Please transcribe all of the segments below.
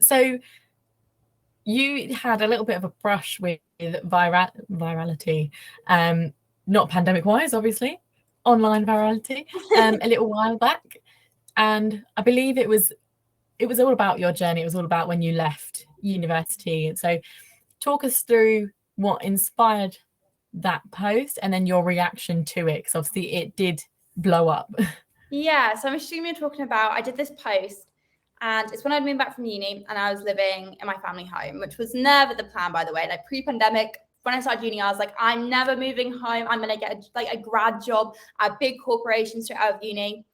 So you had a little bit of a brush with virality, not pandemic wise, obviously, online virality, a little while back. And I believe it was all about your journey. It was all about when you left university. And so talk us through what inspired that post and then your reaction to it, because obviously it did blow up. Yeah, so I'm assuming you're talking about, I did this post and it's when I'd moved back from uni and I was living in my family home, which was never the plan, by the way. Like pre-pandemic, when I started uni, I was like, I'm never moving home. I'm going to get a grad job at a big corporation straight out of uni.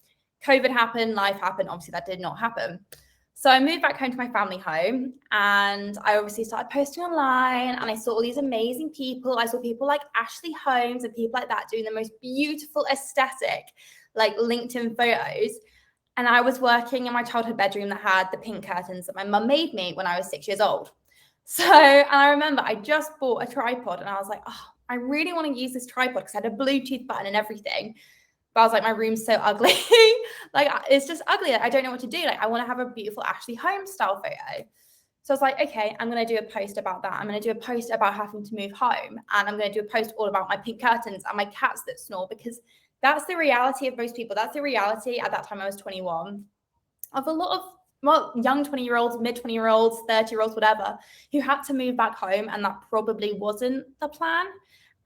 COVID happened, life happened. Obviously, that did not happen. So I moved back home to my family home and I obviously started posting online and I saw all these amazing people. I saw people like Ashley Holmes and people like that doing the most beautiful aesthetic, like LinkedIn photos. And I was working in my childhood bedroom that had the pink curtains that my mum made me when I was 6 years old. So, and I remember I just bought a tripod and I was like, oh, I really want to use this tripod because I had a Bluetooth button and everything. But I was like, my room's so ugly. Like, it's just ugly. Like, I don't know what to do. Like, I want to have a beautiful Ashley Holmes style photo. So I was like, okay, I'm going to do a post about that. I'm going to do a post about having to move home. And I'm going to do a post all about my pink curtains and my cats that snore, because that's the reality of most people. That's the reality at that time. I was 21 of a lot of young 20-year-olds, mid 20-year-olds, 30-year-olds, whatever, who had to move back home. And that probably wasn't the plan.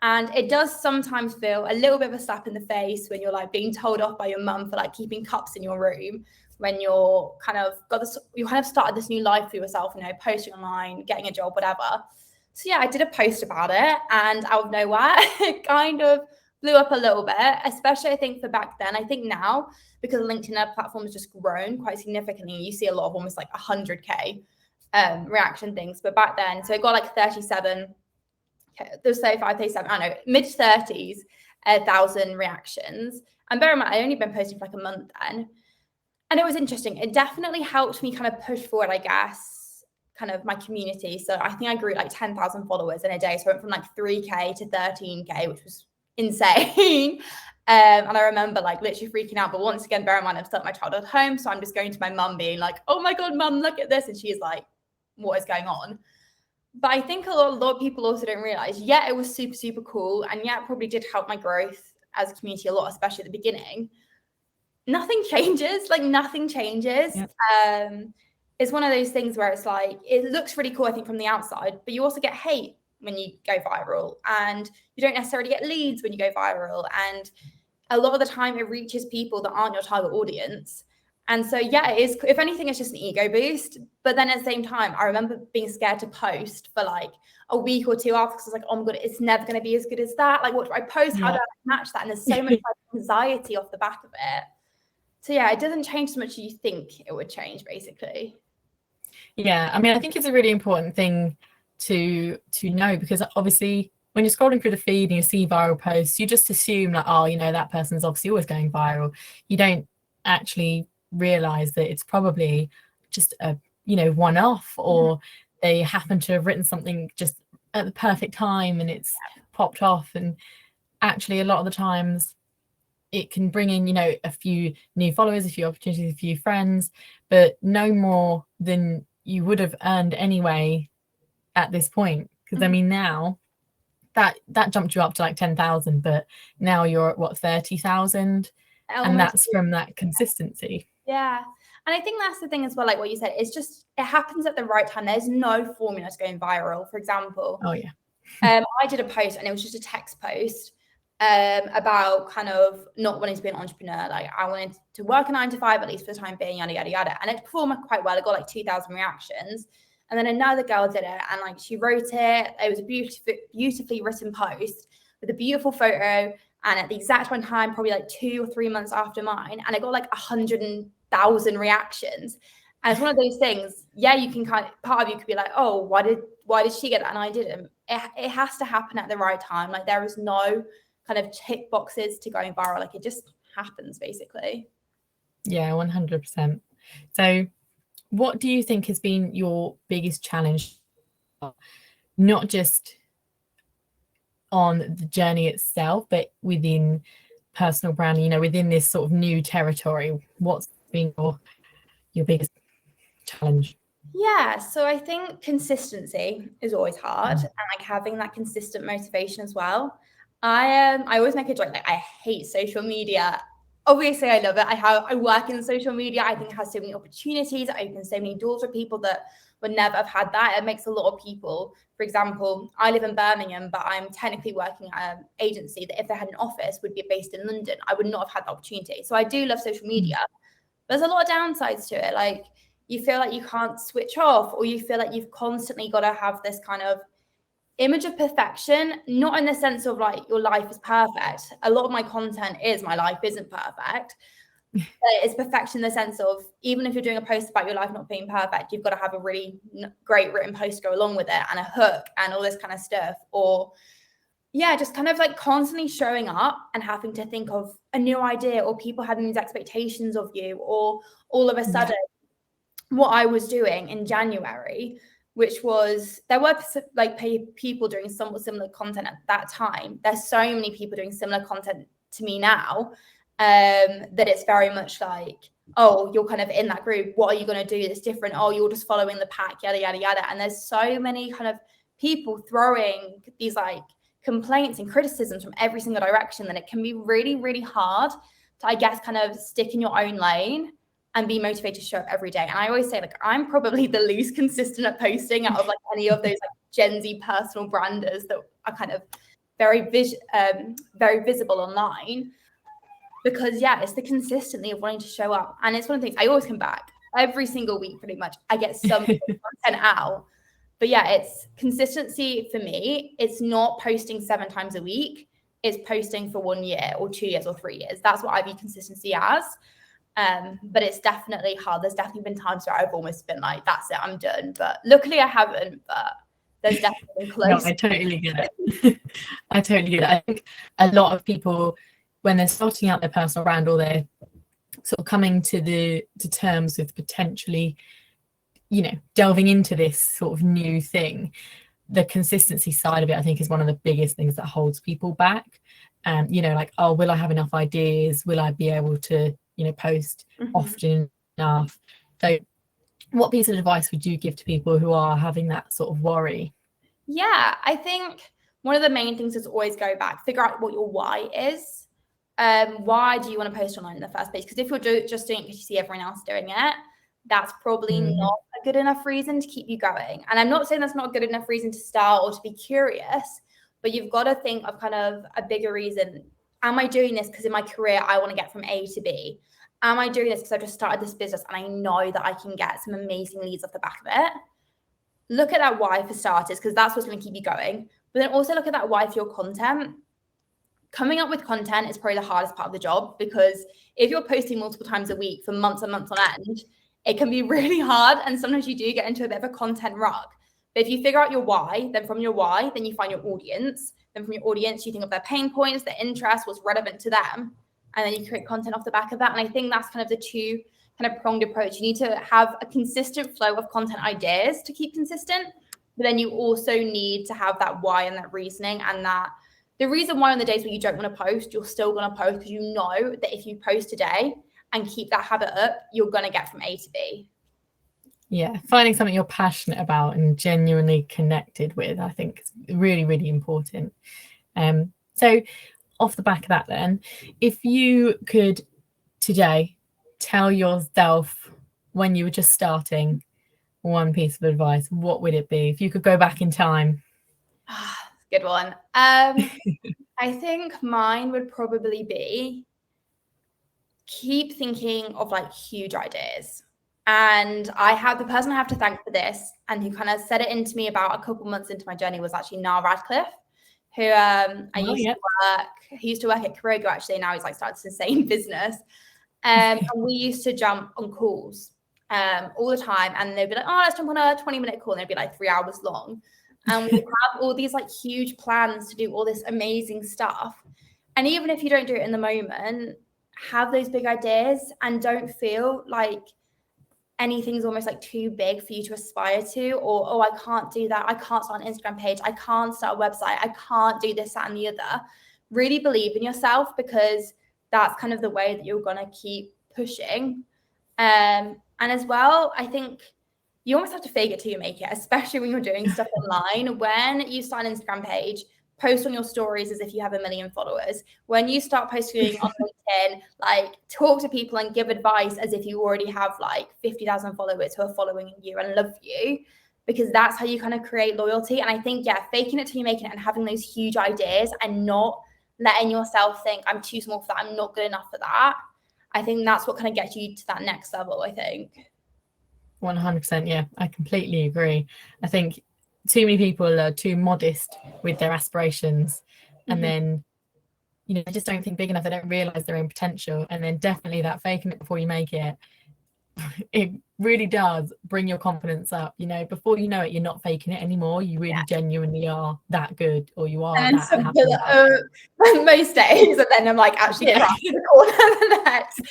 And it does sometimes feel a little bit of a slap in the face when you're like being told off by your mum for like keeping cups in your room, when you're kind of started this new life for yourself, posting online, getting a job, whatever. So yeah, I did a post about it and out of nowhere, it kind of blew up a little bit, especially I think for back then. I think now, because LinkedIn platform has just grown quite significantly, you see a lot of almost like 100K reaction things. But back then, so it got like 37, there's 35, 37, I don't know, mid-30s, 1,000 reactions. And bear in mind, I'd only been posting for like a month then. And it was interesting. It definitely helped me kind of push forward, I guess, kind of my community. So I think I grew like 10,000 followers in a day. So I went from like 3K to 13K, which was insane. And I remember like literally freaking out. But once again, bear in mind, I'm still at my childhood home. So I'm just going to my mum being like, oh my God, mum, look at this. And she's like, what is going on? But I think a lot of people also don't realize, yeah, it was super, super cool. And yeah, it probably did help my growth as a community a lot, especially at the beginning. Nothing changes, like nothing changes. Yep. It's one of those things where it's like, it looks really cool, I think, from the outside, but you also get hate when you go viral, and you don't necessarily get leads when you go viral. And a lot of the time it reaches people that aren't your target audience. And so, yeah, it is, if anything, it's just an ego boost. But then at the same time, I remember being scared to post for like a week or two after, because I was like, oh my God, it's never going to be as good as that. Like, what do I post? How do I match that? And there's so much like, anxiety off the back of it. So yeah, it doesn't change so much as you think it would change, basically. Yeah, I mean, I think it's a really important thing to know, because obviously when you're scrolling through the feed and you see viral posts, you just assume like, oh, that person's obviously always going viral. You don't actually realize that it's probably just a one-off, or they happen to have written something just at the perfect time and it's popped off. And actually a lot of the times it can bring in a few new followers, a few opportunities, a few friends, but no more than you would have earned anyway at this point. Because I mean, now that jumped you up to like 10,000, but now you're at what, 30,000, and that's from that consistency. Yeah. And I think that's the thing as well, like what you said, it's just, it happens at the right time. There's no formula to going viral. For example, oh yeah, I did a post and it was just a text post about kind of not wanting to be an entrepreneur. Like, I wanted to work a 9 to 5 at least for the time being, yada yada yada. And it performed quite well. It got like 2,000 reactions. And then another girl did it, and like she wrote it. It was a beautifully written post with a beautiful photo, and at the exact one time, probably like 2 or 3 months after mine, and it got like 100,000 reactions. And it's one of those things. Yeah, you can part of you could be like, oh, why did she get that and I didn't? It has to happen at the right time. Like, there is no kind of tick boxes to going viral. Like, it just happens, basically. Yeah, 100%. So what do you think has been your biggest challenge, not just on the journey itself, but within personal branding, within this sort of new territory? What's been your biggest challenge? Yeah, so I think consistency is always hard, and like having that consistent motivation as well. I always make a joke like I hate social media. Obviously, I love it. I work in social media. I think it has so many opportunities. It opens so many doors for people that would never have had that. It makes a lot of people. For example, I live in Birmingham, but I'm technically working at an agency that if they had an office would be based in London. I would not have had the opportunity. So I do love social media. There's a lot of downsides to it. Like you feel like you can't switch off, or you feel like you've constantly got to have this kind of image of perfection, not in the sense of like your life is perfect. A lot of my content is my life isn't perfect. It's perfection in the sense of even if you're doing a post about your life not being perfect, you've got to have a really great written post to go along with it and a hook and all this kind of stuff. Or yeah, just kind of like constantly showing up and having to think of a new idea, or people having these expectations of you, or all of a sudden what I was doing in January, which was there were like people doing somewhat similar content at that time. There's so many people doing similar content to me now, that it's very much like, oh, you're kind of in that group. What are you going to do that's different? Oh, you're just following the pack, yada, yada, yada. And there's so many kind of people throwing these like complaints and criticisms from every single direction that it can be really, really hard to, I guess, kind of stick in your own lane and be motivated to show up every day. And I always say, like, I'm probably the least consistent at posting out of like any of those like Gen Z personal branders that are kind of very visible online. Because yeah, it's the consistency of wanting to show up. And it's one of the things I always come back every single week, pretty much. I get some content out. But yeah, it's consistency for me. It's not posting 7 times a week. It's posting for 1 year or 2 years or 3 years. That's what I view consistency as. But it's definitely hard. There's definitely been times where I've almost been like, that's it, I'm done. But luckily I haven't, but there's definitely been close. No, I totally get it. I totally get it. I think a lot of people, when they're starting out their personal brand, or they're sort of coming to terms with potentially, delving into this sort of new thing, the consistency side of it, I think, is one of the biggest things that holds people back. Like, oh, will I have enough ideas? Will I be able to, post often enough? So what piece of advice would you give to people who are having that sort of worry? Yeah, I think one of the main things is always go back, figure out what your why is. Why do you want to post online in the first place? Because if you're just doing it because you see everyone else doing it, that's probably not a good enough reason to keep you going. And I'm not saying that's not a good enough reason to start or to be curious, but you've got to think of kind of a bigger reason. Am I doing this because in my career I want to get from A to B? Am I doing this because I've just started this business and I know that I can get some amazing leads off the back of it? Look at that why for starters, because that's what's going to keep you going. But then also look at that why for your content. Coming up with content is probably the hardest part of the job, because if you're posting multiple times a week for months and months on end, it can be really hard. And sometimes you do get into a bit of a content rut. But if you figure out your why, then from your why, then you find your audience. Then from your audience, you think of their pain points, their interests, what's relevant to them. And then you create content off the back of that. And I think that's kind of the two kind of pronged approach. You need to have a consistent flow of content ideas to keep consistent. But then you also need to have that why and that reasoning, and that the reason why on the days where you don't want to post, you're still going to post, because you know that if you post today and keep that habit up, you're going to get from A to B. Yeah, finding something you're passionate about and genuinely connected with, I think is really, really important. So off the back of that then, if you could today tell yourself when you were just starting one piece of advice, what would it be if you could go back in time? Good one. I think mine would probably be keep thinking of like huge ideas. And I have the person I have to thank for this, and who kind of said it into me about a couple months into my journey, was actually Niall Radcliffe, who he used to work at Kurogo actually. Now he's like started the same business. And we used to jump on calls all the time, and they'd be like, oh, let's jump on a 20-minute call, and it'd be like 3 hours long. And we have all these like huge plans to do all this amazing stuff. And even if you don't do it in the moment, have those big ideas, and don't feel like anything's almost like too big for you to aspire to, or, oh, I can't do that. I can't start an Instagram page. I can't start a website. I can't do this, that, and the other. Really believe in yourself, because that's kind of the way that you're going to keep pushing. And as well, I think you almost have to fake it till you make it, especially when you're doing stuff online. When you start an Instagram page, post on your stories as if you have 1 million followers. When you start posting on LinkedIn, like talk to people and give advice as if you already have like 50,000 followers who are following you and love you, because that's how you kind of create loyalty. And I think, yeah, faking it till you make it and having those huge ideas and not letting yourself think I'm too small for that, I'm not good enough for that. I think that's what kind of gets you to that next level, I think. 100%. Yeah, I completely agree. I think too many people are too modest with their aspirations, and then they just don't think big enough. They don't realize their own potential, and then definitely that faking it before you make it, it really does bring your confidence up. Before you know it, you're not faking it anymore. You really genuinely are that good, or you are and that happy. Most days, and then I'm like actually crying in the corner the next.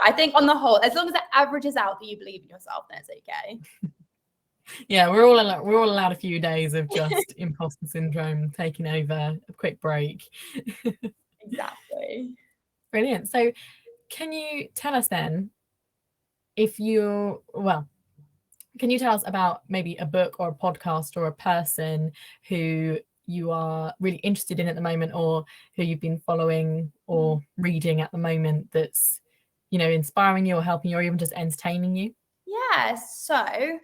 I think on the whole, as long as it averages out that you believe in yourself, then it's okay. Yeah, we're all allowed a few days of just imposter syndrome taking over, a quick break. Exactly. Brilliant. So can you tell us then, can you tell us about maybe a book or a podcast or a person who you are really interested in at the moment, or who you've been following or reading at the moment that's inspiring you or helping you or even just entertaining you? Yeah, so I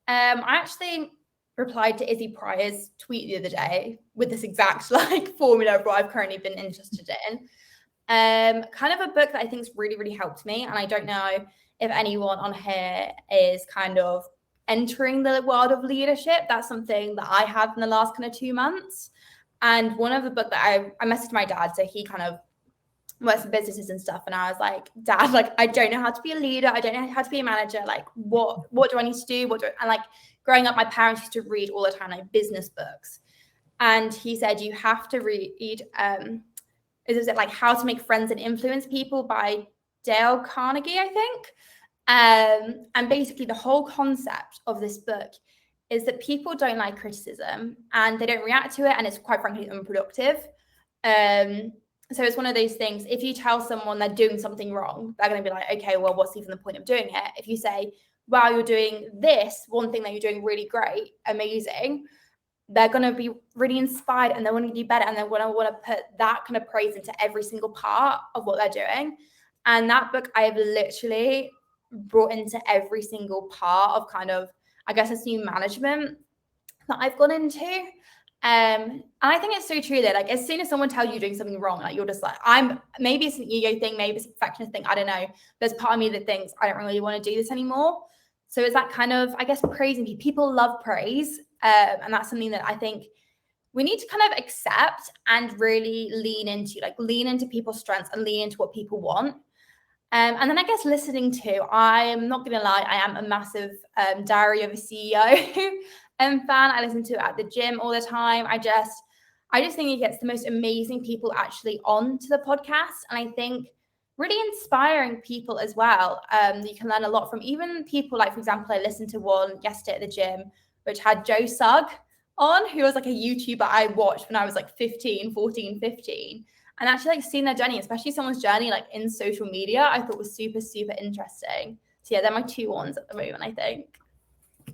actually replied to Izzy Pryor's tweet the other day with this exact formula of what I've currently been interested in. Kind of a book that I think has really, really helped me. And I don't know if anyone on here is kind of entering the world of leadership. That's something that I have in the last kind of 2 months. And one of the book that I messaged my dad, so he kind of works in businesses and stuff, and I was like, Dad, I don't know how to be a leader, I don't know how to be a manager, what do I need to do, and growing up, my parents used to read all the time business books, and he said you have to read is it How to Make Friends and Influence People by Dale Carnegie, I think. And basically the whole concept of this book is that people don't like criticism and they don't react to it, and it's quite frankly unproductive. So it's one of those things, if you tell someone they're doing something wrong, they're going to be like, okay, well, what's even the point of doing it? If you say, wow, you're doing this one thing that you're doing really great, amazing, they're going to be really inspired and they want to do better, and they want to put that kind of praise into every single part of what they're doing. And that book I have literally brought into every single part of kind of, I guess, this new management that I've gone into. And I think it's so true that as soon as someone tells you you're doing something wrong, you're just maybe it's an ego thing, maybe it's a perfectionist thing, I don't know. There's part of me that thinks I don't really want to do this anymore. So it's that kind of, I guess, praising people. People love praise. And that's something that I think we need to kind of accept and really lean into people's strengths and lean into what people want. And then I guess listening to, I am not going to lie, I am a massive Diary of a CEO fan. I listen to it at the gym all the time. I just think it gets the most amazing people actually on to the podcast. And I think really inspiring people as well. You can learn a lot from even people for example, I listened to one yesterday at the gym, which had Joe Sugg on, who was a YouTuber I watched when I was 14, 15. And actually seeing their journey, especially someone's journey in social media, I thought was super, super interesting. So yeah, they're my 2 ones at the moment, I think.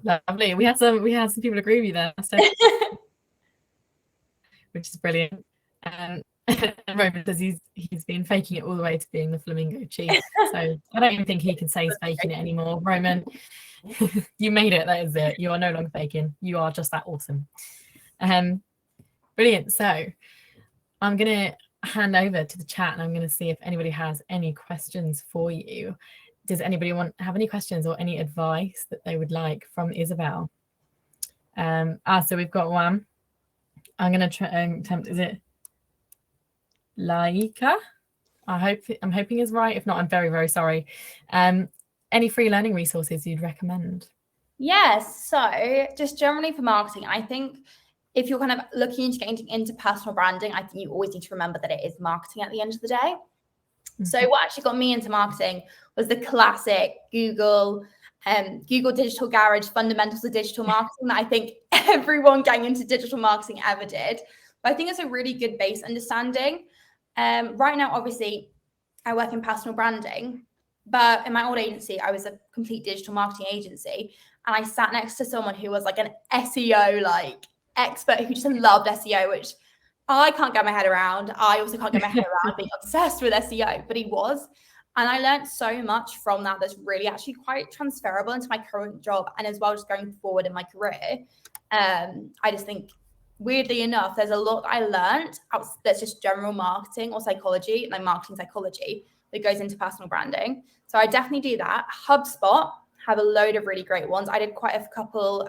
Lovely. We had some people agree with you there, so which is brilliant. And Roman says he's been faking it all the way to being the flamingo chief. So I don't even think he can say he's faking it anymore. Roman, you made it. That is it. You are no longer faking. You are just that awesome. Brilliant. So I'm gonna hand over to the chat and I'm going to see if anybody has any questions for you. Does anybody have any questions or any advice that they would like from Isobel? So we've got one. I'm going to try attempt. Is it Laika? I'm hoping is right. If not, I'm very, very sorry. Any free learning resources you'd recommend? Yes. So just generally for marketing, I think if you're kind of looking into getting into personal branding, I think you always need to remember that it is marketing at the end of the day. Mm-hmm. So what actually got me into marketing was the classic Google Digital Garage fundamentals of digital marketing that I think everyone getting into digital marketing ever did. But I think it's a really good base understanding. Right now, obviously, I work in personal branding, but in my old agency, I was a complete digital marketing agency. and I sat next to someone who was like an SEO like expert who just loved SEO, which I can't get my head around. I also can't get my head around being obsessed with SEO, but he was. And I learned so much from that that's really actually quite transferable into my current job, and as well just going forward in my career. I just think, weirdly enough, there's a lot I learned that's just general marketing or psychology, like marketing psychology, that goes into personal branding. So I definitely do that. HubSpot have a load of really great ones. I did quite a couple,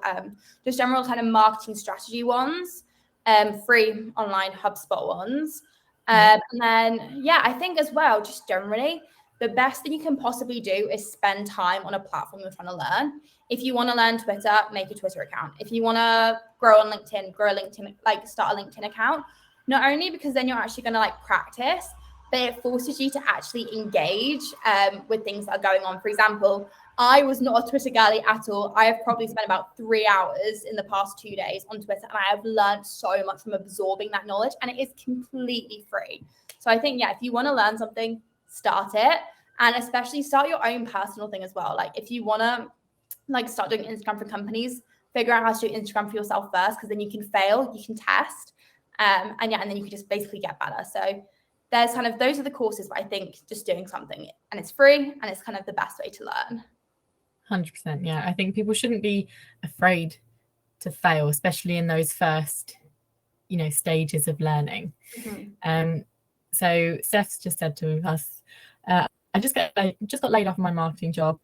just general kind of marketing strategy ones, free online HubSpot ones. And then, yeah, I think as well, just generally, the best thing you can possibly do is spend time on a platform you're trying to learn. If you want to learn Twitter, make a Twitter account. If you want to grow on LinkedIn, like start a LinkedIn account. Not only because then you're actually going to like practice, but it forces you to actually engage with things that are going on. For example, I was not a Twitter girly at all. I have probably spent about 3 hours in the past 2 days on Twitter, and I have learned so much from absorbing that knowledge, and it is completely free. So I think, yeah, if you want to learn something, start it, and especially start your own personal thing as well. Like if you want to like start doing Instagram for companies, figure out how to do Instagram for yourself first, because then you can fail, you can test, and then you can just basically get better. So there's kind of, those are the courses, but I think just doing something, and it's free, and it's kind of the best way to learn. 100%. Yeah, I think people shouldn't be afraid to fail, especially in those first, stages of learning. So Steph's just said to us, I just got laid off in my marketing job.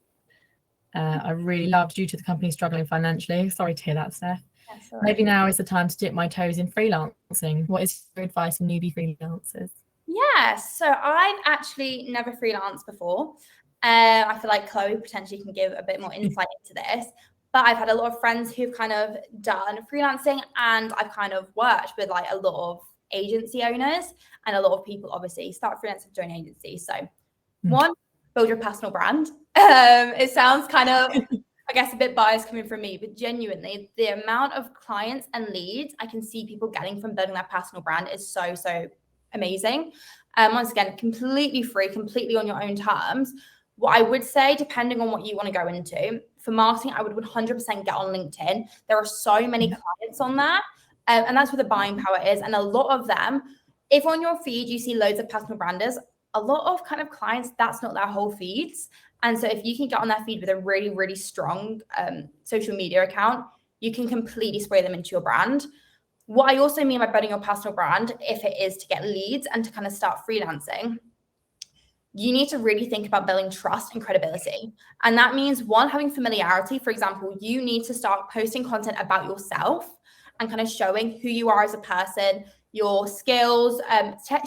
I really loved due to the company struggling financially. Sorry to hear that, Steph. Maybe now is the time to dip my toes in freelancing. What is your advice for newbie freelancers? Yeah, so I've actually never freelanced before. I feel like Chloe potentially can give a bit more insight into this, but I've had a lot of friends who've kind of done freelancing, and I've kind of worked with like a lot of agency owners, and a lot of people obviously start freelancing, join agencies. So one, build your personal brand. It sounds kind of, I guess, a bit biased coming from me, but genuinely the amount of clients and leads I can see people getting from building their personal brand is so amazing. Once again, completely free, completely on your own terms. What I would say, depending on what you want to go into, for marketing, I would 100% get on LinkedIn. There are so many clients on there, and that's where the buying power is. And a lot of them, if on your feed you see loads of personal branders, a lot of kind of clients, that's not their whole feeds. And so if you can get on their feed with a really, really strong social media account, you can completely spray them into your brand. What I also mean by building your personal brand, if it is to get leads and to kind of start freelancing, you need to really think about building trust and credibility. And that means, one, having familiarity. For example, you need to start posting content about yourself and kind of showing who you are as a person, your skills,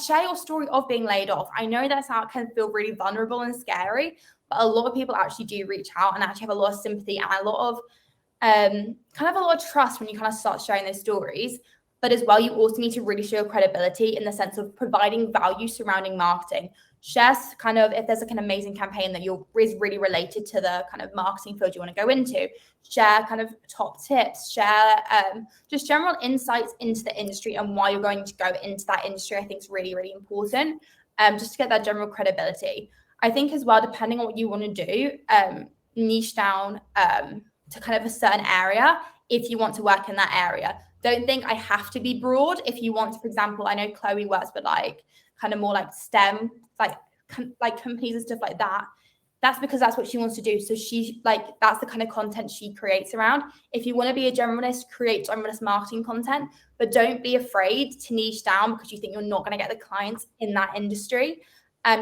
share your story of being laid off. I know that can feel really vulnerable and scary, but a lot of people actually do reach out and actually have a lot of sympathy and a lot of a lot of trust when you kind of start sharing those stories. But as well, you also need to really show your credibility in the sense of providing value surrounding marketing. Share kind of, if there's like an amazing campaign that is really related to the kind of marketing field you want to go into, share kind of top tips, share just general insights into the industry and why you're going to go into that industry. I think is really, really important, just to get that general credibility. I think as well, depending on what you want to do, niche down to kind of a certain area if you want to work in that area. Don't think I have to be broad. If you want to, for example, I know Chloe works with like kind of more like STEM, like companies and stuff like that. That's because that's what she wants to do. So that's the kind of content she creates around. If you want to be a generalist, create generalist marketing content, but don't be afraid to niche down because you think you're not going to get the clients in that industry.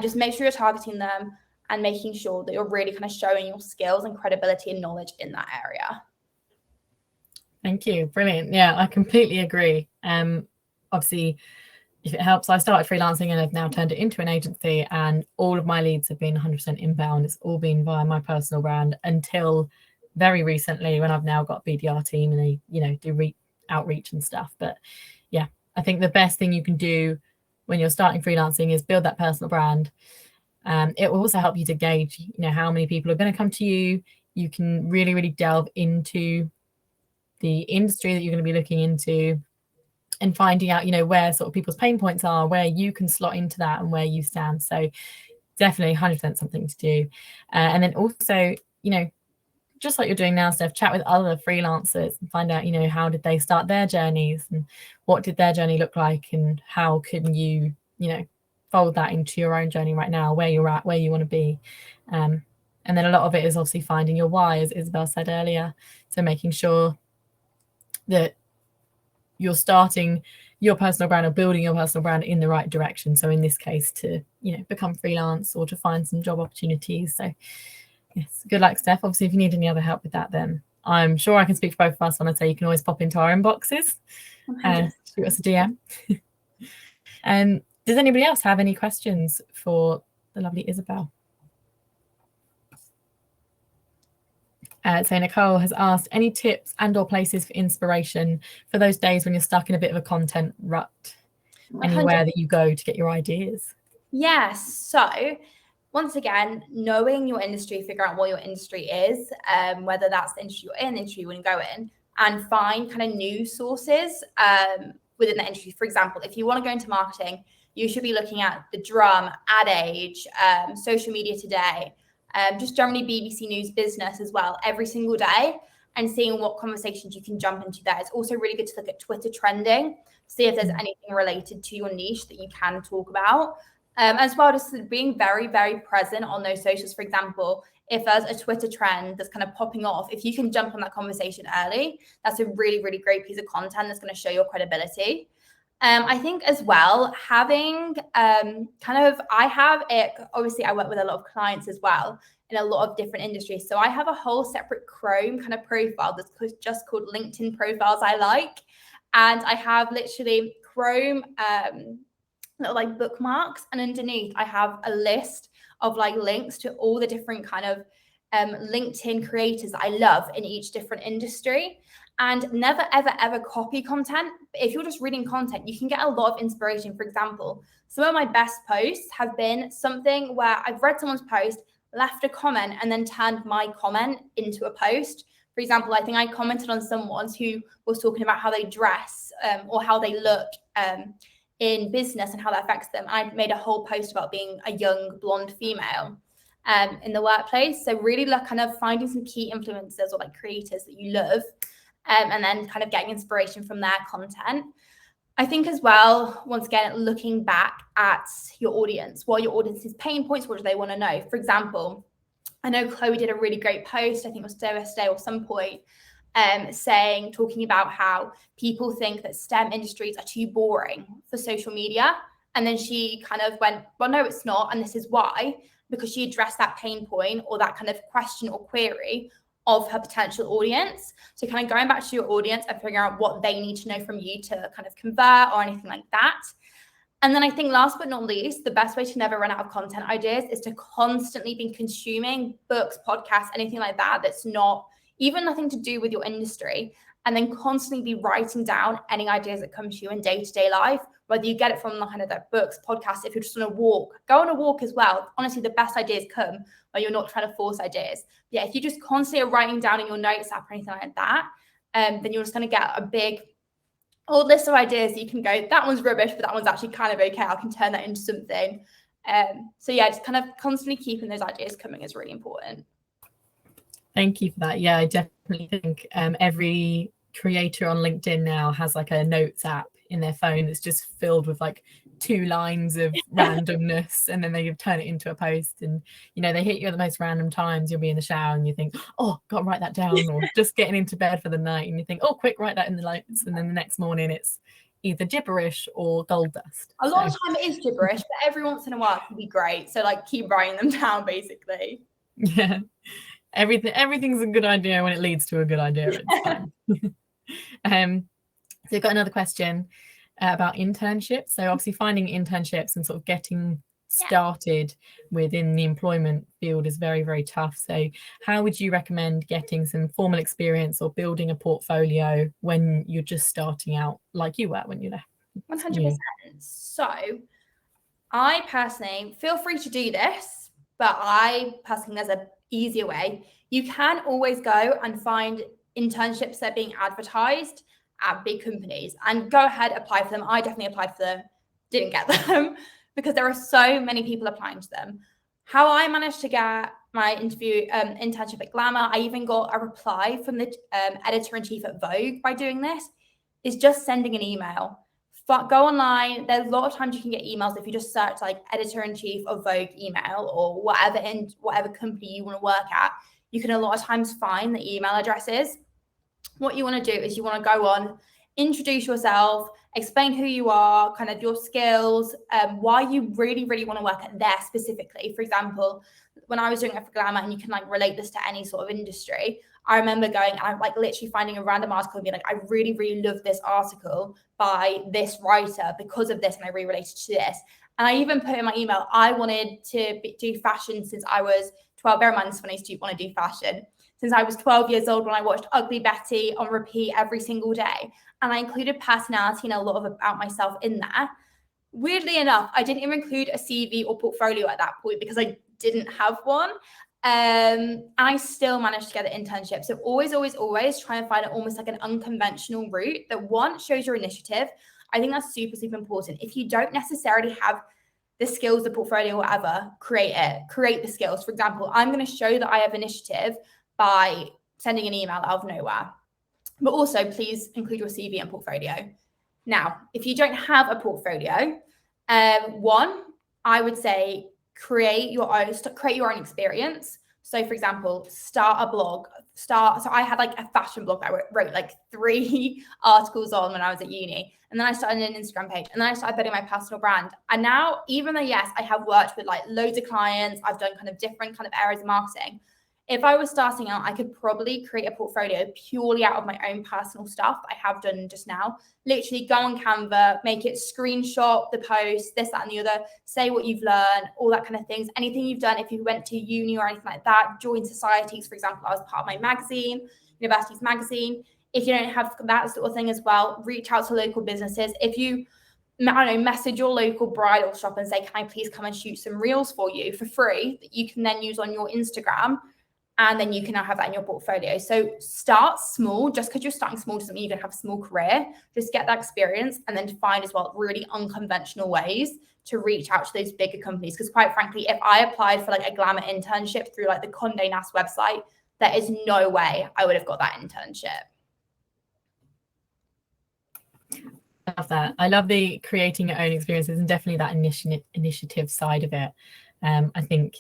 Just make sure you're targeting them and making sure that you're really kind of showing your skills and credibility and knowledge in that area. Thank you. Brilliant. Yeah, I completely agree. Obviously, if it helps, I started freelancing and I've now turned it into an agency, and all of my leads have been 100% inbound. It's all been via my personal brand until very recently, when I've now got a BDR team and they, do outreach and stuff. But yeah, I think the best thing you can do when you're starting freelancing is build that personal brand. It will also help you to gauge, how many people are going to come to you. You can really, really delve into the industry that you're going to be looking into and finding out, where sort of people's pain points are, where you can slot into that and where you stand. So definitely 100% something to do. And then also, just like you're doing now, Steph, chat with other freelancers and find out, you know, how did they start their journeys and what did their journey look like, and how can you, you know, fold that into your own journey right now, where you're at, where you want to be. And then a lot of it is obviously finding your why, as Isobel said earlier. So making sure that you're starting your personal brand or building your personal brand in the right direction. So in this case, to, you know, become freelance or to find some job opportunities. So yes, good luck, Steph. Obviously, if you need any other help with that, then I'm sure I can speak for both of us when I say you can always pop into our inboxes and shoot us a DM. Does anybody else have any questions for the lovely Isobel? So Nicole has asked, any tips and or places for inspiration for those days when you're stuck in a bit of a content rut? Anywhere that you go to get your ideas? Yes. So once again, knowing your industry, figure out what your industry is, whether that's the industry you're in, the industry you want to go in, and find kind of news sources within the industry. For example, if you want to go into marketing, you should be looking at The Drum, Ad Age, Social Media Today, just generally BBC News Business as well, every single day, and seeing what conversations you can jump into there. It's also really good to look at Twitter trending, see if there's anything related to your niche that you can talk about. As well, just being very, very present on those socials. For example, if there's a Twitter trend that's kind of popping off, if you can jump on that conversation early, that's a really, really great piece of content that's going to show your credibility. I think as well, having I have it, obviously I work with a lot of clients as well in a lot of different industries. So I have a whole separate Chrome kind of profile that's just called LinkedIn profiles I like. And I have literally Chrome little like bookmarks, and underneath I have a list of like links to all the different kind of LinkedIn creators that I love in each different industry. And never ever ever copy content. But if you're just reading content, you can get a lot of inspiration. For example, some of my best posts have been something where I've read someone's post, left a comment, and then turned my comment into a post. For example, I think I commented on someone who was talking about how they dress or how they look in business and how that affects them. I made a whole post about being a young blonde female in the workplace. So really look kind of finding some key influencers or like creators that you love, and then kind of getting inspiration from their content. I think as well, once again, looking back at your audience, what are your audience's pain points? What do they want to know? For example, I know Chloe did a really great post, I think it was Thursday or some point, talking about how people think that STEM industries are too boring for social media. And then she kind of went, well, no, it's not. And this is why, because she addressed that pain point or that kind of question or query of her potential audience. So kind of going back to your audience and figuring out what they need to know from you to kind of convert or anything like that. And then I think last but not least, the best way to never run out of content ideas is to constantly be consuming books, podcasts, anything like that that's not even nothing to do with your industry, and then constantly be writing down any ideas that come to you in day-to-day life, whether you get it from kind of that books, podcasts, if you're just on a walk, go on a walk as well. Honestly, the best ideas come when you're not trying to force ideas. Yeah, if you just constantly are writing down in your notes app or anything like that, then you're just going to get a big old list of ideas that you can go, that one's rubbish, but that one's actually kind of okay. I can turn that into something. So yeah, just kind of constantly keeping those ideas coming is really important. Thank you for that. Yeah, I definitely think every creator on LinkedIn now has like a notes app in their phone that's just filled with like 2 lines of randomness, and then they turn it into a post, and you know, they hit you at the most random times. You'll be in the shower and you think, oh, gotta write that down, or just getting into bed for the night and you think, oh, quick, write that in the lights, and then the next morning it's either gibberish or gold dust. A lot of the time it is gibberish, but every once in a while it can be great. So like keep writing them down basically. Yeah. Everything's a good idea when it leads to a good idea. It's fine. So we've got another question about internships. So obviously finding internships and sort of getting started within the employment field is very, very tough. So how would you recommend getting some formal experience or building a portfolio when you're just starting out, like you were when you left? 100%. So I personally feel free to do this, but I personally, there's an easier way. You can always go and find internships that are being advertised at big companies and go ahead, apply for them. I definitely applied for them, didn't get them because there are so many people applying to them. How I managed to get my internship at Glamour. I even got a reply from the editor-in-chief at Vogue by doing this, is just sending an email. Go online. There's a lot of times you can get emails if you just search like editor-in-chief of Vogue email or whatever company you want to work at. You can a lot of times find the email addresses. What you want to do is you want to go on, introduce yourself, explain who you are, kind of your skills, why you really, really want to work at there specifically. For example, when I was doing it for Glamour, and you can like relate this to any sort of industry, I remember going and I'm like literally finding a random article and being like, I really, really love this article by this writer because of this, and I really related to this. And I even put in my email, I wanted to do fashion since I was 12. Bear in mind, when I used to want to do fashion. Since I was 12 years old when I watched Ugly Betty on repeat every single day. And I included personality and a lot of about myself in there. Weirdly enough, I didn't even include a CV or portfolio at that point because I didn't have one. I still managed to get an internship. So always, always, always try and find it almost like an unconventional route that one shows your initiative. I think that's super, super important. If you don't necessarily have the skills, the portfolio, whatever, create it, create the skills. For example, I'm going to show that I have initiative by sending an email out of nowhere. But also, please include your CV and portfolio. Now, if you don't have a portfolio, one, I would say create your own experience. So, for example, start a blog. So I had like a fashion blog that I wrote like 3 articles on when I was at uni. And then I started an Instagram page. And then I started building my personal brand. And now, even though, yes, I have worked with like loads of clients, I've done kind of different kind of areas of marketing. If I was starting out, I could probably create a portfolio purely out of my own personal stuff I have done just now. Literally go on Canva, make it screenshot the post, this, that, and the other, say what you've learned, all that kind of things. Anything you've done, if you went to uni or anything like that, join societies. For example, I was part of my magazine, university's magazine. If you don't have that sort of thing as well, reach out to local businesses. If you, I don't know, message your local bridal shop and say, can I please come and shoot some reels for you for free that you can then use on your Instagram? And then you can now have that in your portfolio. So start small. Just because you're starting small doesn't mean you're going to have a small career. Just get that experience and then find as well really unconventional ways to reach out to those bigger companies. Because quite frankly, if I applied for like a Glamour internship through like the Condé Nast website, there is no way I would have got that internship. I love that. I love the creating your own experiences and definitely that initiative side of it. I think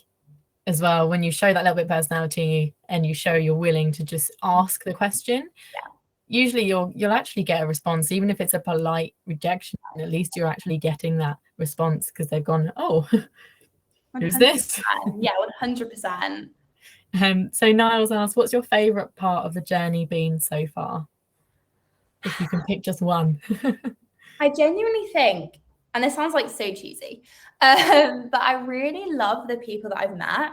as well, when you show that little bit of personality and you show you're willing to just ask the question, usually you'll actually get a response, even if it's a polite rejection. At least you're actually getting that response because they've gone, oh, who's this? Yeah, 100%. So Niles asked, what's your favorite part of the journey been so far? If you can pick just one. I genuinely think, and this sounds like so cheesy, but I really love the people that I've met.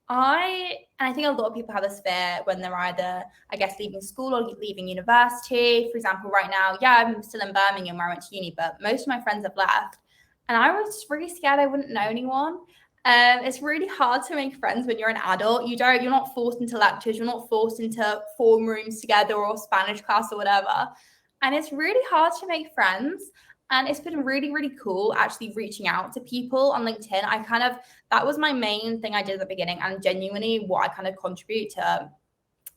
And I think a lot of people have this fear when they're either, I guess, leaving school or leaving university. For example, right now, yeah, I'm still in Birmingham where I went to uni, but most of my friends have left. And I was really scared I wouldn't know anyone. It's really hard to make friends when you're an adult. You're not forced into lectures. You're not forced into form rooms together or Spanish class or whatever. And it's really hard to make friends. And it's been really, really cool actually reaching out to people on LinkedIn. That was my main thing I did at the beginning, and genuinely what I kind of contribute to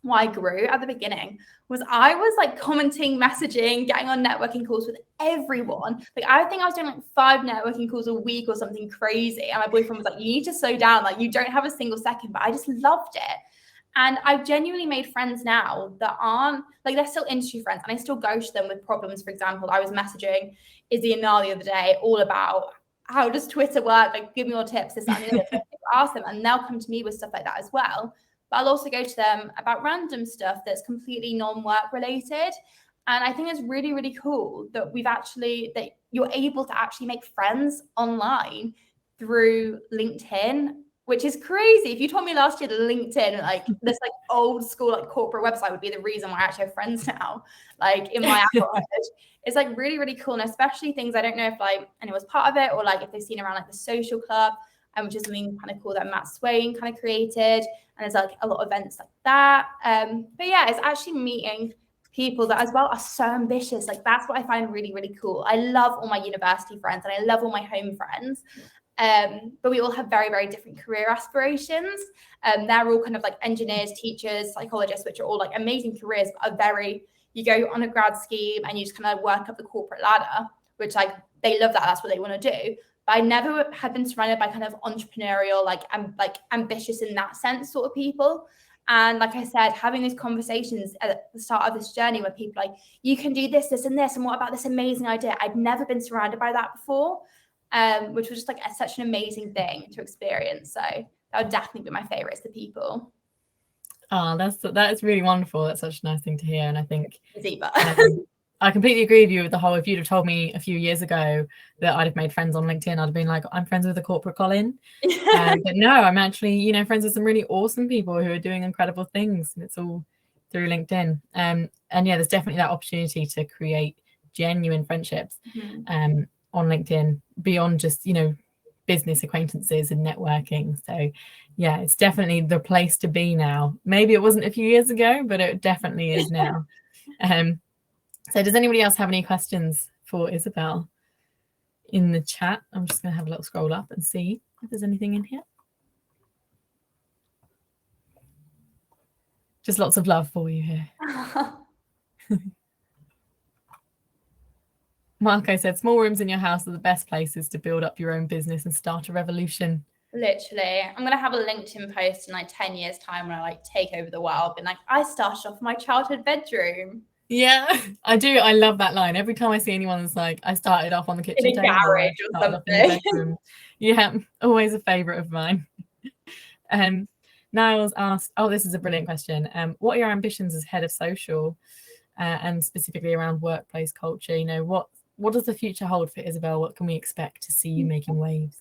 why I grew at the beginning was I was like commenting, messaging, getting on networking calls with everyone. Like I think I was doing like 5 networking calls a week or something crazy. And my boyfriend was like, you need to slow down. Like you don't have a single second, but I just loved it. And I've genuinely made friends now that aren't like, they're still industry friends and I still go to them with problems. For example, I was messaging Izzy and Nal the other day all about how does Twitter work? Like, give me your tips, this, that, and the other. Ask them and they'll come to me with stuff like that as well. But I'll also go to them about random stuff that's completely non-work related. And I think it's really, really cool that that you're able to actually make friends online through LinkedIn, which is crazy. If you told me last year that LinkedIn, like this like old school like corporate website would be the reason why I actually have friends now, like in my adulthood, it's like really, really cool. And especially things I don't know if like anyone's part of it or like if they've seen around like the social club, which is something kind of cool that Matt Swain kind of created. And there's like a lot of events like that. But yeah, it's actually meeting people that as well are so ambitious. Like that's what I find really, really cool. I love all my university friends and I love all my home friends. But we all have very, very different career aspirations. They're all kind of like engineers, teachers, psychologists, which are all like amazing careers, but are very, you go on a grad scheme and you just kind of work up the corporate ladder, which like they love that. That's what they want to do. But I never had been surrounded by kind of entrepreneurial, like ambitious in that sense sort of people. And like I said, having these conversations at the start of this journey where people are like, you can do this, this, and this, and what about this amazing idea? I'd never been surrounded by that before, which was just like such an amazing thing to experience. So that would definitely be my favorites, the people. Oh, that is really wonderful. That's such a nice thing to hear. And I think I completely agree with you with the whole, if you'd have told me a few years ago that I'd have made friends on LinkedIn, I'd have been like, I'm friends with a corporate Colin. But no, I'm actually, friends with some really awesome people who are doing incredible things. And it's all through LinkedIn. And yeah, there's definitely that opportunity to create genuine friendships on LinkedIn beyond just, business acquaintances and networking. So yeah, it's definitely the place to be now. Maybe it wasn't a few years ago, but it definitely is now. So does anybody else have any questions for Isobel in the chat? I'm just going to have a little scroll up and see if there's anything in here. Just lots of love for you here. Marco said, small rooms in your house are the best places to build up your own business and start a revolution. Literally, I'm going to have a LinkedIn post in like 10 years time when I like take over the world. And like, I started off my childhood bedroom. Yeah, I do. I love that line. Every time I see anyone that's like, I started off on the kitchen table, garage or something. Yeah, always a favorite of mine. Niles asked, this is a brilliant question. What are your ambitions as head of social and specifically around workplace culture? What does the future hold for Isobel? What can we expect to see you making waves?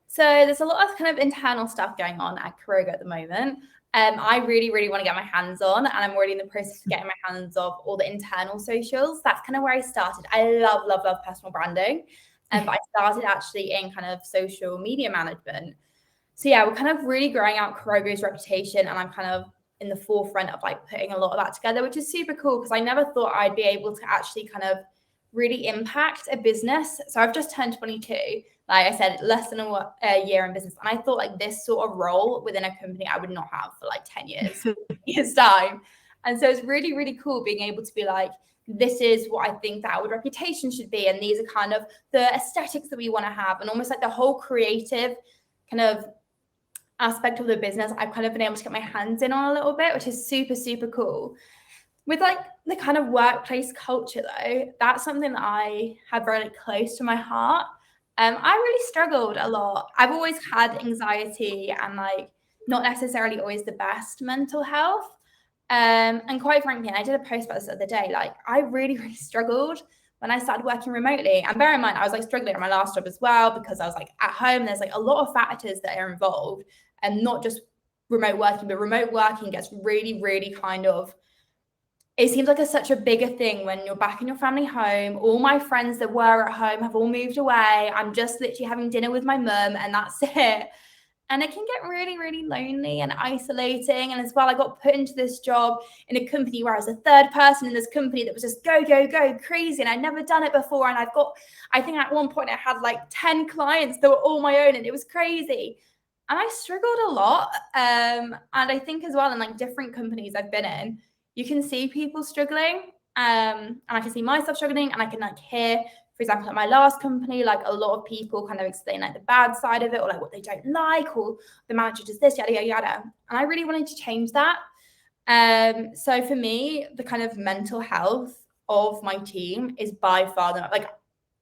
So there's a lot of kind of internal stuff going on at Kurogo at the moment. I really, really want to get my hands on, and I'm already in the process of getting my hands on all the internal socials. That's kind of where I started. I love, love, love personal branding. But I started actually in kind of social media management. So yeah, we're kind of really growing out Kurogo's reputation, and I'm kind of in the forefront of like putting a lot of that together, which is super cool because I never thought I'd be able to actually kind of really impact a business. So I've just turned 22. Like I said, less than a year in business. And I thought like this sort of role within a company I would not have for like 10 years time. And so it's really, really cool being able to be like, this is what I think that our reputation should be. And these are kind of the aesthetics that we want to have. And almost like the whole creative kind of aspect of the business, I've kind of been able to get my hands in on a little bit, which is super, super cool. With like the kind of workplace culture though, that's something that I have very close to my heart. I really struggled a lot. I've always had anxiety and like not necessarily always the best mental health. And quite frankly, I did a post about this the other day, like I really, really struggled when I started working remotely. And bear in mind, I was like struggling at my last job as well because I was like at home. There's like a lot of factors that are involved and not just remote working, but remote working gets really, really kind of, it seems like such a bigger thing when you're back in your family home. All my friends that were at home have all moved away. I'm just literally having dinner with my mum and that's it. And it can get really, really lonely and isolating. And as well, I got put into this job in a company where I was a third person in this company that was just go, go, go crazy. And I'd never done it before. And I think at one point I had like 10 clients that were all my own and it was crazy. And I struggled a lot. And I think as well in like different companies I've been in, you can see people struggling and I can see myself struggling and I can like hear, for example, at my last company, like a lot of people kind of explain like the bad side of it or like what they don't like or the manager does this, yada, yada, yada. And I really wanted to change that. So for me, the kind of mental health of my team is by far the, like,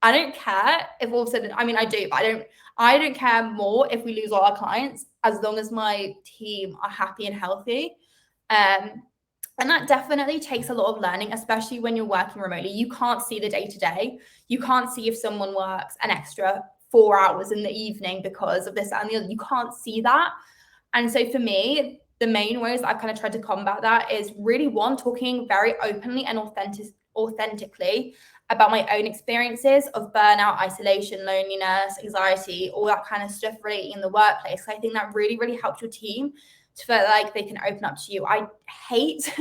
I don't care if all of a sudden, I mean, I do, but I don't care more if we lose all our clients as long as my team are happy and healthy. And that definitely takes a lot of learning, especially when you're working remotely. You can't see the day-to-day. You can't see if someone works an extra 4 hours in the evening because of this and the other. You can't see that. And so for me, the main ways I've kind of tried to combat that is really one, talking very openly and authentically about my own experiences of burnout, isolation, loneliness, anxiety, all that kind of stuff relating in the workplace. I think that really, really helps your team to feel like they can open up to you. I hate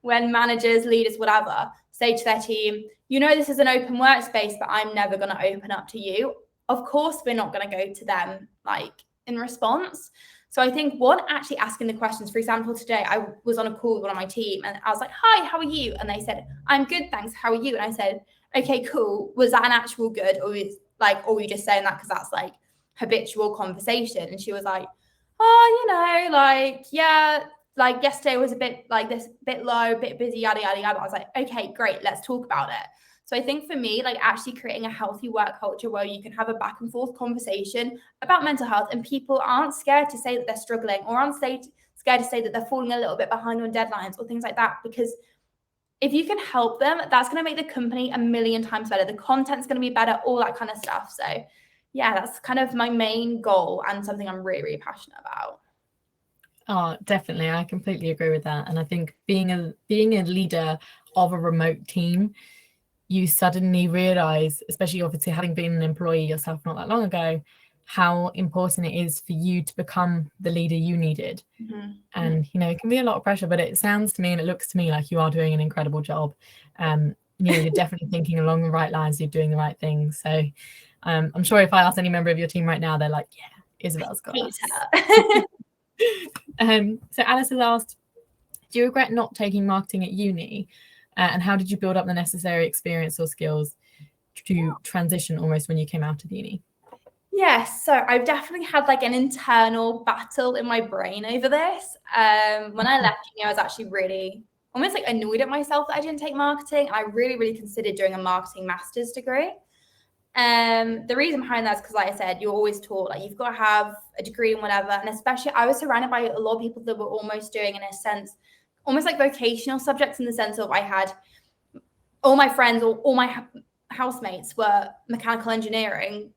when managers, leaders, whatever, say to their team, this is an open workspace, but I'm never going to open up to you. of course we're not going to go to them like in response. So I think one, actually asking the questions. For example, today I was on a call with one of my team and I was like, hi, how are you? And they said, I'm good, thanks. How are you? And I said, okay, cool. Was that an actual good, or were you just saying that because that's like habitual conversation? And she was like, oh, like, yeah, like yesterday was a bit like this, bit low, bit busy, yada, yada, yada. I was like, okay, great. Let's talk about it. So I think for me, like actually creating a healthy work culture where you can have a back and forth conversation about mental health, and people aren't scared to say that they're struggling, or aren't scared to say that they're falling a little bit behind on deadlines or things like that. Because if you can help them, that's going to make the company a million times better. The content's going to be better, all that kind of stuff. So yeah, that's kind of my main goal and something I'm really, really passionate about. Oh, definitely. I completely agree with that. And I think being a leader of a remote team, you suddenly realize, especially obviously having been an employee yourself not that long ago, how important it is for you to become the leader you needed. Mm-hmm. And, it can be a lot of pressure, but it sounds to me and it looks to me like you are doing an incredible job. You're definitely thinking along the right lines, you're doing the right things. So I'm sure if I ask any member of your team right now, they're like, yeah, Isobel's got us. So Alice has asked, do you regret not taking marketing at uni? And how did you build up the necessary experience or skills to transition almost when you came out of uni? Yes, so I've definitely had like an internal battle in my brain over this. When I left uni, I was actually really almost like annoyed at myself that I didn't take marketing. I really, really considered doing a marketing master's degree. The reason behind that is because, like I said, you're always taught like you've got to have a degree and whatever. And especially I was surrounded by a lot of people that were almost doing, in a sense, almost like vocational subjects, in the sense of I had all my friends or all my housemates were mechanical engineering,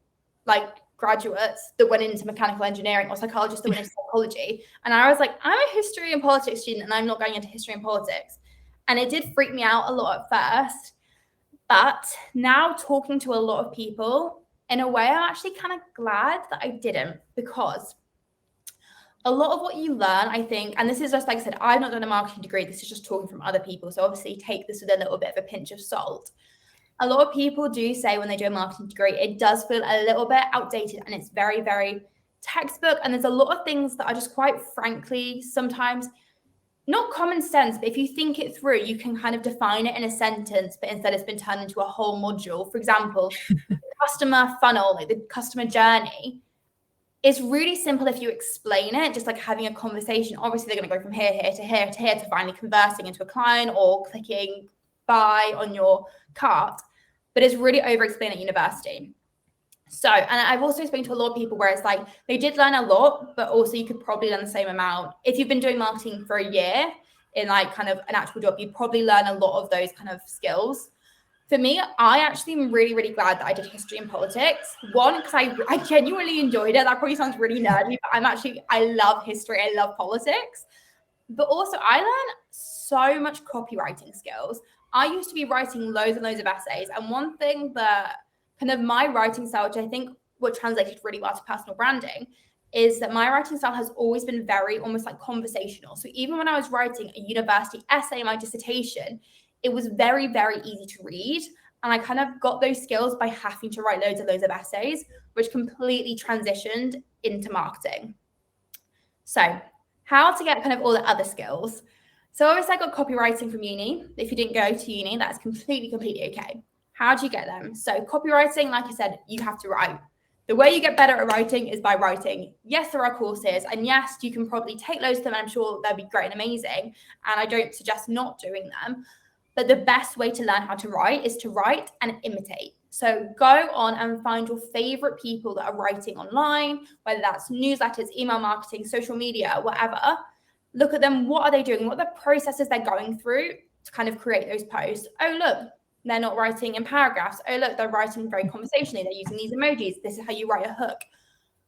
like graduates that went into mechanical engineering, or psychologists that went into psychology. And I was like, I'm a history and politics student and I'm not going into history and politics. And it did freak me out a lot at first. But now talking to a lot of people, in a way, I'm actually kind of glad that I didn't, because a lot of what you learn, I think, and this is just, like I said, I've not done a marketing degree. This is just talking from other people. So obviously take this with a little bit of a pinch of salt. A lot of people do say when they do a marketing degree, it does feel a little bit outdated and it's very, very textbook. And there's a lot of things that are just quite frankly, sometimes not common sense, but if you think it through, you can kind of define it in a sentence, but instead it's been turned into a whole module. For example, the customer funnel, like the customer journey, is really simple if you explain it, just like having a conversation. Obviously, they're going to go from here, here to here to here to finally conversing into a client or clicking buy on your cart, but it's really over-explained at university. So, and I've also spoken to a lot of people where it's like they did learn a lot, but also you could probably learn the same amount. If you've been doing marketing for a year in like kind of an actual job, you'd probably learn a lot of those kind of skills. For me, I actually am really, really glad that I did history and politics. One, because I genuinely enjoyed it. That probably sounds really nerdy, but I love history. I love politics. But also I learned so much copywriting skills. I used to be writing loads and loads of essays. And one thing that kind of my writing style, which I think what translated really well to personal branding, is that my writing style has always been very almost like conversational. So even when I was writing a university essay, my dissertation, it was very, very easy to read. And I kind of got those skills by having to write loads and loads of essays, which completely transitioned into marketing. So how to get kind of all the other skills. So obviously I got copywriting from uni. If you didn't go to uni, that's completely okay. How do you get them? So copywriting, like I said, you have to write. The way you get better at writing is by writing. Yes, there are courses, and yes, you can probably take loads of them, and I'm sure they'll be great and amazing. And I don't suggest not doing them. But the best way to learn how to write is to write and imitate. So go on and find your favorite people that are writing online, whether that's newsletters, email marketing, social media, whatever. Look at them. What are they doing? What are the processes they're going through to kind of create those posts? Oh, look, they're not writing in paragraphs. Oh, look, they're writing very conversationally. They're using these emojis. This is how you write a hook.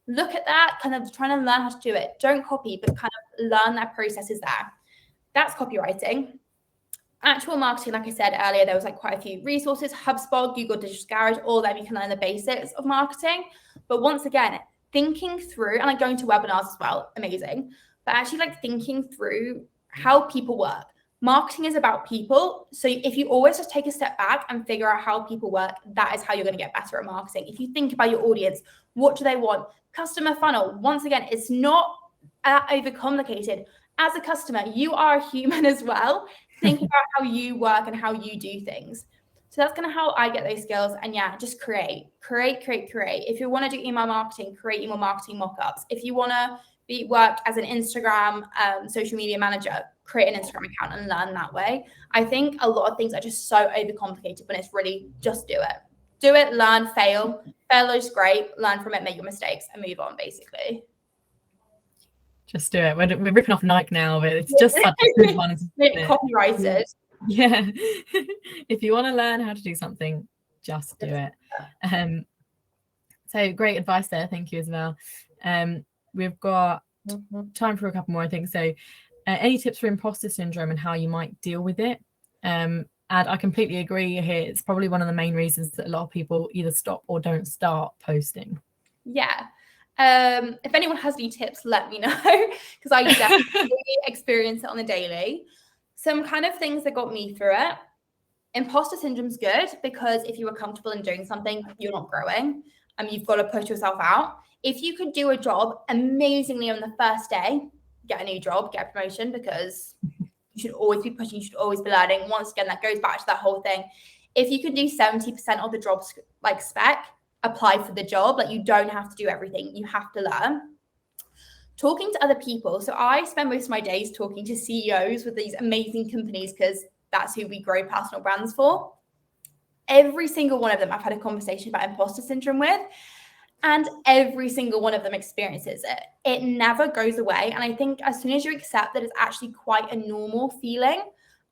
Look at that, kind of trying to learn how to do it. Don't copy, but kind of learn their processes there. That's copywriting. Actual marketing, like I said earlier, there was like quite a few resources, HubSpot, Google Digital Garage, all of them. You can learn the basics of marketing. But once again, thinking through, and like going to webinars as well, amazing. But actually like thinking through how people work. Marketing is about people. So if you always just take a step back and figure out how people work, that is how you're going to get better at marketing. If you think about your audience, what do they want? Customer funnel. Once again, it's not overcomplicated. As a customer, you are a human as well. Think about how you work and how you do things. So that's kind of how I get those skills. And yeah, just create. If you want to do email marketing, create email marketing mock-ups. If you want to work as an Instagram social media manager, create an Instagram account and learn that way. I think a lot of things are just so overcomplicated when it's really just do it. Do it, learn, fail. Fail is great. Learn from it, make your mistakes, and move on, basically. Just do it. We're ripping off Nike now, but it's just such a good one. Copyrighted. Yeah. If you want to learn how to do something, just do it. So great advice there. Thank you, Isobel. We've got time for a couple more, I think. So any tips for imposter syndrome and how you might deal with it? And I completely agree here. It's probably one of the main reasons that a lot of people either stop or don't start posting. Yeah. If anyone has any tips, let me know, because I definitely experience it on the daily. Some kind of things that got me through it. Imposter syndrome's good because if you were comfortable in doing something, you're not growing. You've got to push yourself out. If you could do a job amazingly on the first day, get a new job, get a promotion, because you should always be pushing, you should always be learning. Once again, that goes back to that whole thing. If you can do 70% of the job spec, apply for the job. Like, you don't have to do everything. You have to learn. Talking to other people. So I spend most of my days talking to CEOs with these amazing companies because that's who we grow personal brands for. Every single one of them I've had a conversation about imposter syndrome with, and every single one of them experiences it. It never goes away. And I think as soon as you accept that it's actually quite a normal feeling,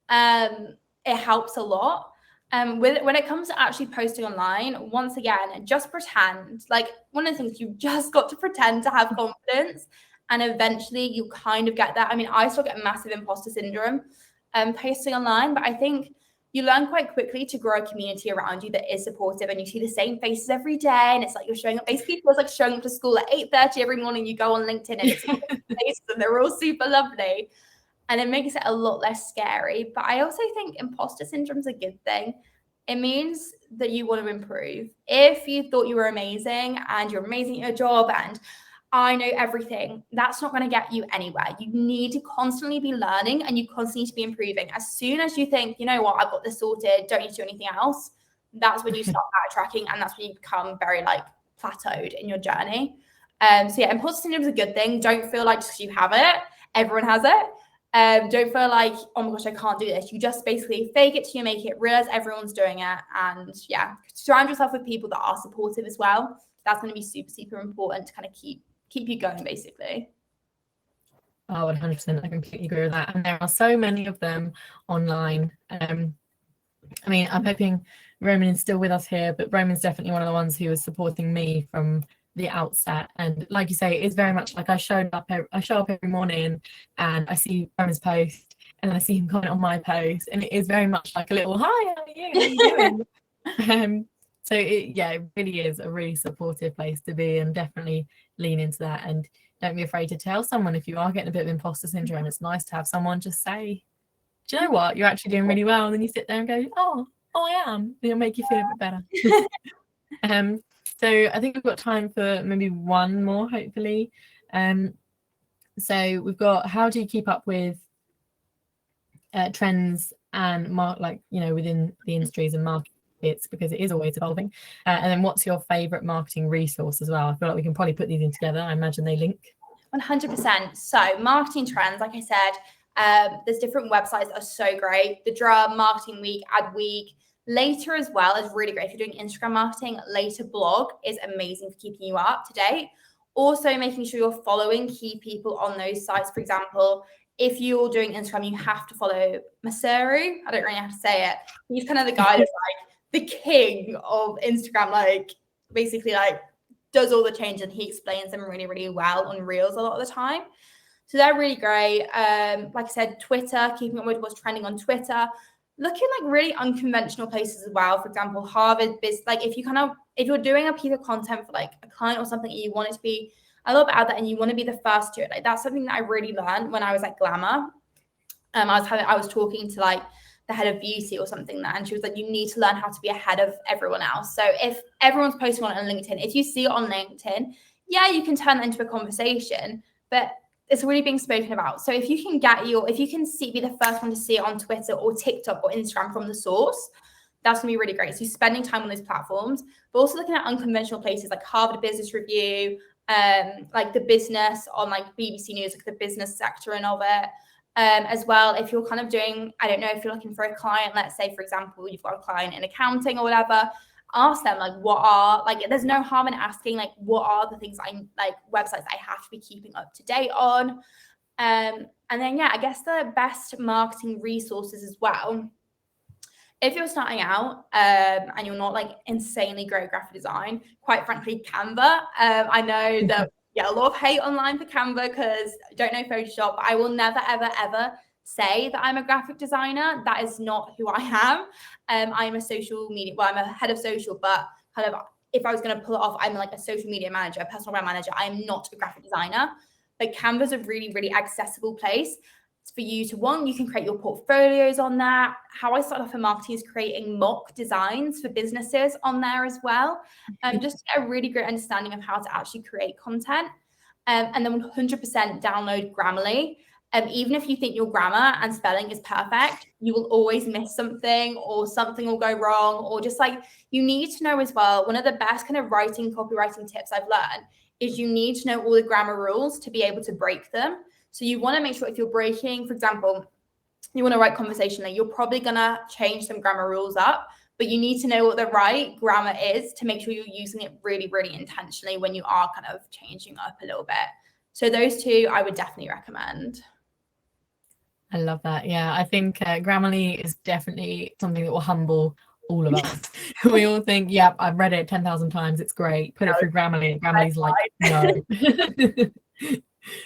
it helps a lot. When it comes to actually posting online, once again, just pretend. Like, one of the things, you've just got to pretend to have confidence, and eventually you kind of get that. I mean, I still get massive imposter syndrome posting online, but I think you learn quite quickly to grow a community around you that is supportive, and you see the same faces every day, and it's like you're showing up. Basically, it feels like showing up to school at 8:30 every morning. You go on LinkedIn and it's faces, and they're all super lovely, and it makes it a lot less scary. But I also think imposter syndrome is a good thing. It means that you want to improve. If you thought you were amazing and you're amazing at your job and I know everything, that's not going to get you anywhere. You need to constantly be learning, and you constantly need to be improving. As soon as you think, you know what, I've got this sorted, don't need to do anything else, that's when you start backtracking, and that's when you become very plateaued in your journey. So yeah, imposter syndrome is a good thing. Don't feel like just because you have it, everyone has it. Don't feel like, oh my gosh, I can't do this. You just basically fake it till you make it, realize everyone's doing it, and yeah, surround yourself with people that are supportive as well. That's going to be super, super important to kind of keep you going, basically. Oh, 100%. I completely agree with that. And there are so many of them online. I mean, I'm hoping Roman is still with us here, but Roman's definitely one of the ones who was supporting me from the outset. And like you say, it's very much like I show up every morning and I see Roman's post and then I see him comment on my post, and it is very much like a little, hi, how are you doing? So it really is a really supportive place to be, and definitely lean into that. And don't be afraid to tell someone if you are getting a bit of imposter syndrome. It's nice to have someone just say, do you know what, you're actually doing really well. And then you sit there and go, oh I am. It'll make you feel a bit better. So I think we've got time for maybe one more, hopefully. So we've got, how do you keep up with trends and within the industries and markets, because it is always evolving, and then what's your favorite marketing resource as well? I feel like we can probably put these in together. I imagine they link. 100%. So marketing trends, like I said, there's different websites that are so great. The Drum, Marketing Week, Ad Week. Later as well is really great. If you're doing Instagram marketing, Later blog is amazing for keeping you up to date. Also making sure you're following key people on those sites. For example, if you're doing Instagram, you have to follow Maseru. I don't really know how to say it. He's kind of the guy that's the king of Instagram, basically does all the change, and he explains them really, really well on Reels a lot of the time. So they're really great. Like I said, Twitter, keeping up with what's trending on Twitter, looking really unconventional places as well. For example, Harvard Biz, if you're doing a piece of content for a client or something, and you want it to be a little bit out there and you want to be the first to it, that's something that I really learned when I was at Glamour. I was talking to like the head of beauty or something there, and she was like, you need to learn how to be ahead of everyone else. So if everyone's posting on LinkedIn, if you see it on LinkedIn, yeah, you can turn that into a conversation, but it's really being spoken about. So if you can be the first one to see it on Twitter or TikTok or Instagram from the source, that's gonna be really great. So you're spending time on those platforms, but also looking at unconventional places like Harvard Business Review, like The Business on like BBC News, like the business section of it. As well, if you're kind of doing, I don't know, if you're looking for a client, let's say, for example, you've got a client in accounting or whatever, ask them like, there's no harm in asking like, what are the things websites I have to be keeping up to date on. And then, yeah, I guess the best marketing resources as well. If you're starting out and you're not like insanely great at graphic design, quite frankly, Canva. I know that a lot of hate online for Canva because I don't know Photoshop, but I will never, ever, ever say that I'm a graphic designer. That is not who I am. I'm a social media, I'm a head of social, but kind of if I was going to pull it off, I'm like a social media manager, a personal brand manager. I'm not a graphic designer. But Canva is a really, really accessible place for you to you can create your portfolios on that. How I started off in marketing is creating mock designs for businesses on there as well. Just to get a really great understanding of how to actually create content. And then 100% download Grammarly. Even if you think your grammar and spelling is perfect, you will always miss something or something will go wrong, or just like you need to know as well. One of the best kind of copywriting tips I've learned is you need to know all the grammar rules to be able to break them. So you want to make sure if you're breaking, for example, you want to write conversationally, you're probably going to change some grammar rules up, but you need to know what the right grammar is to make sure you're using it really, really intentionally when you are kind of changing up a little bit. So those two I would definitely recommend. I love that. Yeah, I think Grammarly is definitely something that will humble all of us. We all think, yeah, I've read it 10,000 times. It's great. Put it through Grammarly. Grammarly's like, no.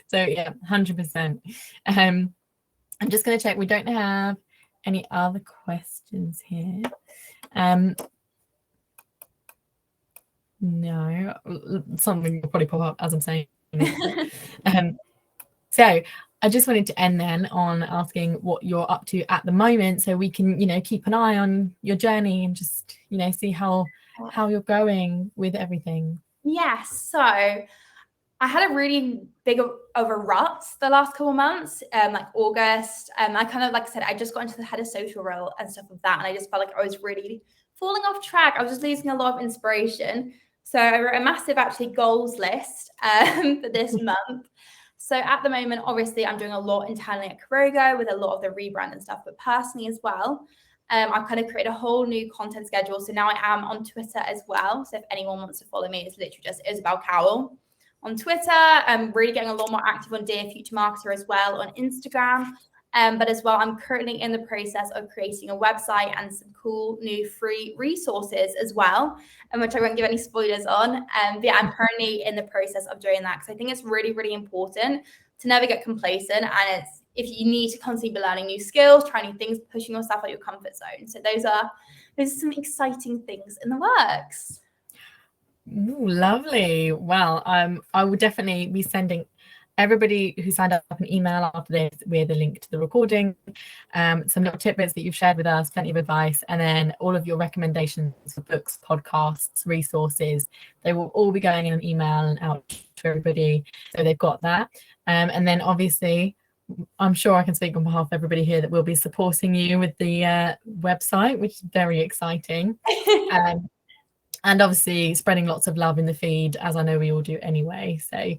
So yeah, 100%. I'm just going to check. We don't have any other questions here. No, something will probably pop up as I'm saying it. So I just wanted to end then on asking what you're up to at the moment, so we can, keep an eye on your journey and just, see how you're going with everything. Yes. So I had a really big of a rut the last couple of months, like August. I kind of, like I said, I just got into the head of social role and stuff like that. And I just felt like I was really falling off track. I was just losing a lot of inspiration. So I wrote a massive goals list for this month. So at the moment, obviously, I'm doing a lot internally at Kurogo with a lot of the rebrand and stuff, but personally as well. I've kind of created a whole new content schedule. So now I am on Twitter as well. So if anyone wants to follow me, it's literally just Isobel Cowell on Twitter. I'm really getting a lot more active on Dear Future Marketer as well on Instagram. But as well, I'm currently in the process of creating a website and some cool new free resources as well, which I won't give any spoilers on. But yeah, I'm currently in the process of doing that because I think it's really, really important to never get complacent. And if you need to constantly be learning new skills, trying new things, pushing yourself out of your comfort zone. So those are some exciting things in the works. Ooh, lovely. Well, I will definitely be sending everybody who signed up an email after this with a link to the recording, some little tidbits that you've shared with us, plenty of advice, and then all of your recommendations for books, podcasts, resources. They will all be going in an email and out to everybody, so they've got that. And then obviously, I'm sure I can speak on behalf of everybody here that we'll be supporting you with the website, which is very exciting. And obviously spreading lots of love in the feed, as I know we all do anyway. So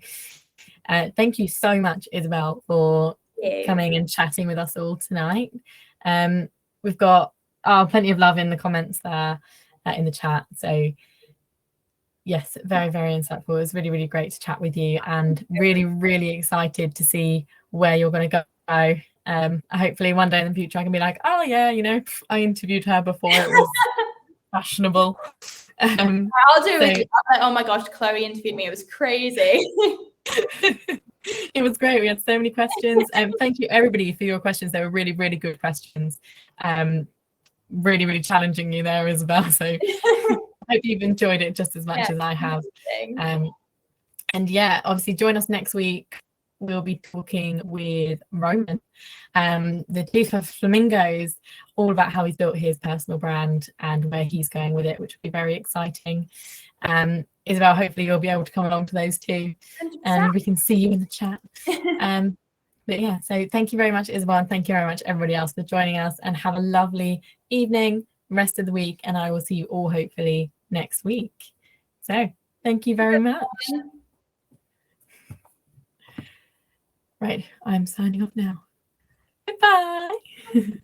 thank you so much, Isobel, for coming and chatting with us all tonight. We've got plenty of love in the comments there in the chat. So yes, very, very insightful. It was really, really great to chat with you, and really, really excited to see where you're going to go. Hopefully one day in the future I can be like, oh yeah, I interviewed her before it was fashionable. I'll do it. Oh my gosh, Chloe interviewed me. It was crazy. It was great. We had so many questions. Thank you everybody for your questions. They were really, really good questions. Really, really challenging you there, Isobel. So I hope you've enjoyed it just as much as I have. And yeah, obviously join us next week we'll be talking with Roman, the Duke of Flamingos, all about how he's built his personal brand and where he's going with it, which will be very exciting. Isobel, hopefully you'll be able to come along to those too, 100%. and we can see you in the chat. But yeah, so thank you very much, Isobel, and thank you very much everybody else for joining us, and have a lovely evening, rest of the week, and I will see you all hopefully next week. So thank you very much. Right, I'm signing off now. Goodbye.